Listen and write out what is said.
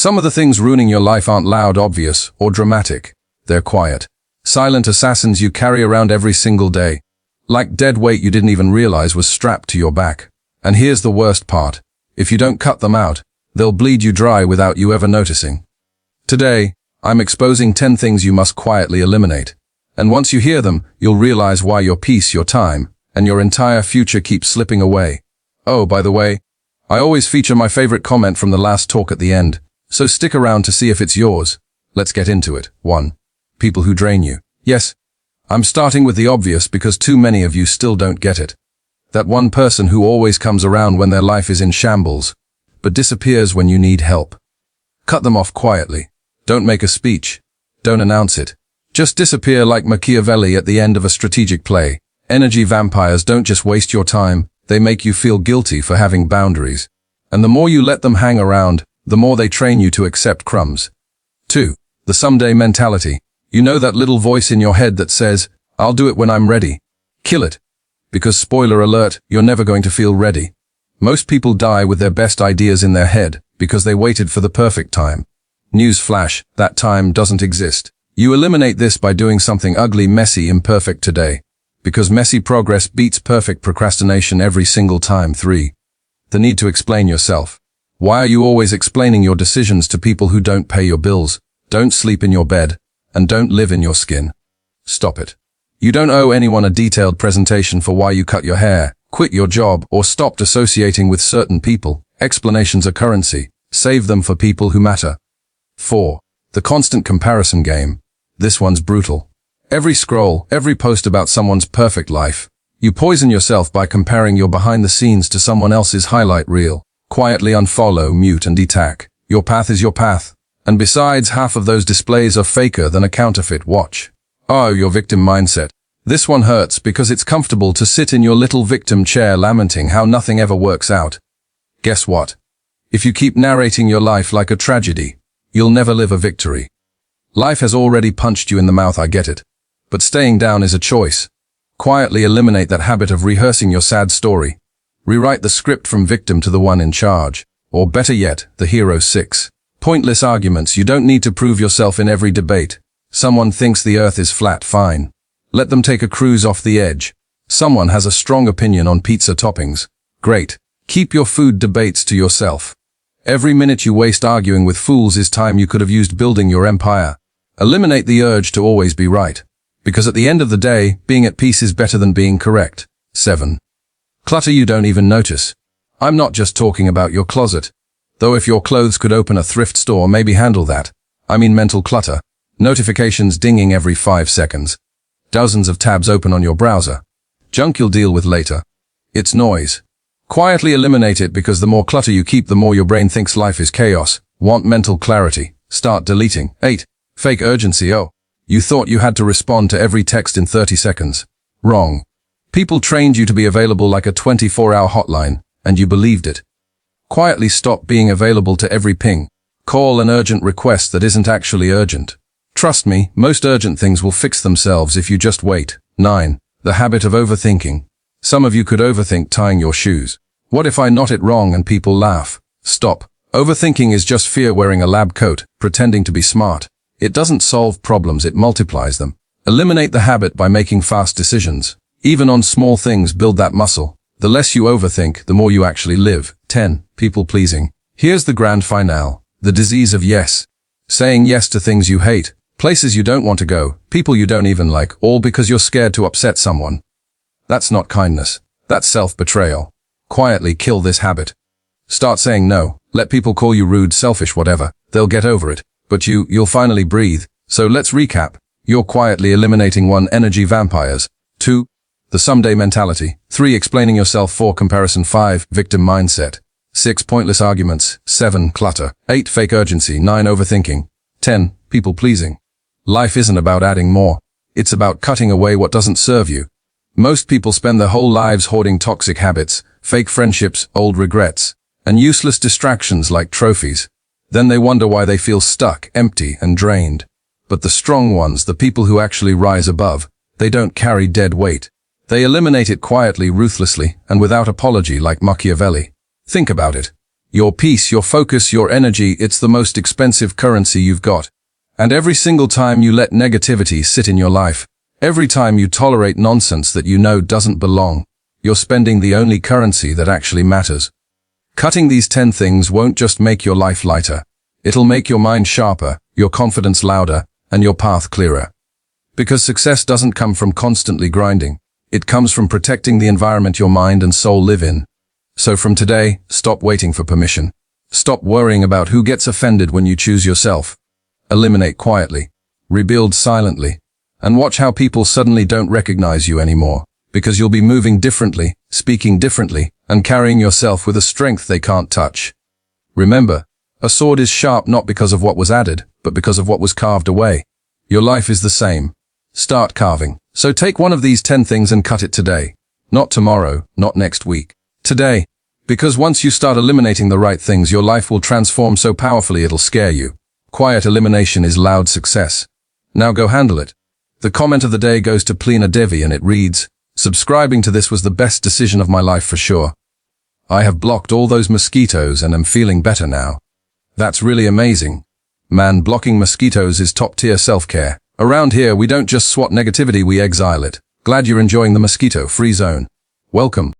Some of the things ruining your life aren't loud, obvious, or dramatic. They're quiet. Silent assassins you carry around every single day. Like dead weight you didn't even realize was strapped to your back. And here's the worst part. If you don't cut them out, they'll bleed you dry without you ever noticing. Today, I'm exposing 10 things you must quietly eliminate. And once you hear them, you'll realize why your peace, your time, and your entire future keep slipping away. Oh, by the way, I always feature my favorite comment from the last talk at the end, so stick around to see if it's yours. Let's get into it. 1. People who drain you. Yes, I'm starting with the obvious because too many of you still don't get it. That one person who always comes around when their life is in shambles, but disappears when you need help. Cut them off quietly. Don't make a speech. Don't announce it. Just disappear like Machiavelli at the end of a strategic play. Energy vampires don't just waste your time, they make you feel guilty for having boundaries. And the more you let them hang around, the more they train you to accept crumbs. 2. The someday mentality. You know that little voice in your head that says, I'll do it when I'm ready. Kill it. Because spoiler alert, you're never going to feel ready. Most people die with their best ideas in their head because they waited for the perfect time. News flash, that time doesn't exist. You eliminate this by doing something ugly, messy, imperfect today. Because messy progress beats perfect procrastination every single time. 3. The need to explain yourself. Why are you always explaining your decisions to people who don't pay your bills, don't sleep in your bed, and don't live in your skin? Stop it. You don't owe anyone a detailed presentation for why you cut your hair, quit your job, or stopped associating with certain people. Explanations are currency. Save them for people who matter. 4. The constant comparison game. This one's brutal. Every scroll, every post about someone's perfect life. You poison yourself by comparing your behind the scenes to someone else's highlight reel. Quietly unfollow, mute, and detack. Your path is your path. And besides, half of those displays are faker than a counterfeit watch. Oh, your victim mindset. This one hurts because it's comfortable to sit in your little victim chair lamenting how nothing ever works out. Guess what? If you keep narrating your life like a tragedy, you'll never live a victory. Life has already punched you in the mouth, I get it. But staying down is a choice. Quietly eliminate that habit of rehearsing your sad story. Rewrite the script from victim to the one in charge. Or better yet, the hero. 6. Pointless arguments. You don't need to prove yourself in every debate. Someone thinks the earth is flat, fine. Let them take a cruise off the edge. Someone has a strong opinion on pizza toppings. Great. Keep your food debates to yourself. Every minute you waste arguing with fools is time you could have used building your empire. Eliminate the urge to always be right. Because at the end of the day, being at peace is better than being correct. 7. Clutter you don't even notice. I'm not just talking about your closet. Though if your clothes could open a thrift store, maybe handle that. I mean mental clutter. Notifications dinging every 5 seconds. Dozens of tabs open on your browser. Junk you'll deal with later. It's noise. Quietly eliminate it because the more clutter you keep, the more your brain thinks life is chaos. Want mental clarity? Start deleting. 8. Fake urgency. Oh, you thought you had to respond to every text in 30 seconds. Wrong. People trained you to be available like a 24-hour hotline, and you believed it. Quietly stop being available to every ping. Call an urgent request that isn't actually urgent. Trust me, most urgent things will fix themselves if you just wait. 9. The habit of overthinking. Some of you could overthink tying your shoes. What if I knot it wrong and people laugh? Stop. Overthinking is just fear wearing a lab coat, pretending to be smart. It doesn't solve problems, it multiplies them. Eliminate the habit by making fast decisions. Even on small things, build that muscle. The less you overthink, the more you actually live. 10. People pleasing. Here's the grand finale. The disease of yes. Saying yes to things you hate, places you don't want to go, people you don't even like, all because you're scared to upset someone. That's not kindness. That's self-betrayal. Quietly kill this habit. Start saying no. Let people call you rude, selfish, whatever. They'll get over it. But you'll finally breathe. So let's recap. You're quietly eliminating 1. Energy vampires. 2. The someday mentality. 3. Explaining yourself. 4. Comparison. 5. Victim mindset. 6. Pointless arguments. 7. Clutter. 8. Fake urgency. 9. Overthinking. 10. People pleasing. Life isn't about adding more. It's about cutting away what doesn't serve you. Most people spend their whole lives hoarding toxic habits, fake friendships, old regrets, and useless distractions like trophies. Then they wonder why they feel stuck, empty, and drained. But the strong ones, the people who actually rise above, they don't carry dead weight. They eliminate it quietly, ruthlessly, and without apology like Machiavelli. Think about it. Your peace, your focus, your energy, it's the most expensive currency you've got. And every single time you let negativity sit in your life, every time you tolerate nonsense that you know doesn't belong, you're spending the only currency that actually matters. Cutting these 10 things won't just make your life lighter. It'll make your mind sharper, your confidence louder, and your path clearer. Because success doesn't come from constantly grinding. It comes from protecting the environment your mind and soul live in. So from today, stop waiting for permission. Stop worrying about who gets offended when you choose yourself. Eliminate quietly. Rebuild silently. And watch how people suddenly don't recognize you anymore. Because you'll be moving differently, speaking differently, and carrying yourself with a strength they can't touch. Remember, a sword is sharp not because of what was added, but because of what was carved away. Your life is the same. Start carving. So take one of these 10 things and cut it today. Not tomorrow, not next week. Today. Because once you start eliminating the right things, your life will transform so powerfully it'll scare you. Quiet elimination is loud success. Now go handle it. The comment of the day goes to Plina Devi and it reads, "Subscribing to this was the best decision of my life for sure. I have blocked all those mosquitoes and am feeling better now." That's really amazing. Man, blocking mosquitoes is top-tier self-care. Around here, we don't just swat negativity, we exile it. Glad you're enjoying the mosquito-free zone. Welcome.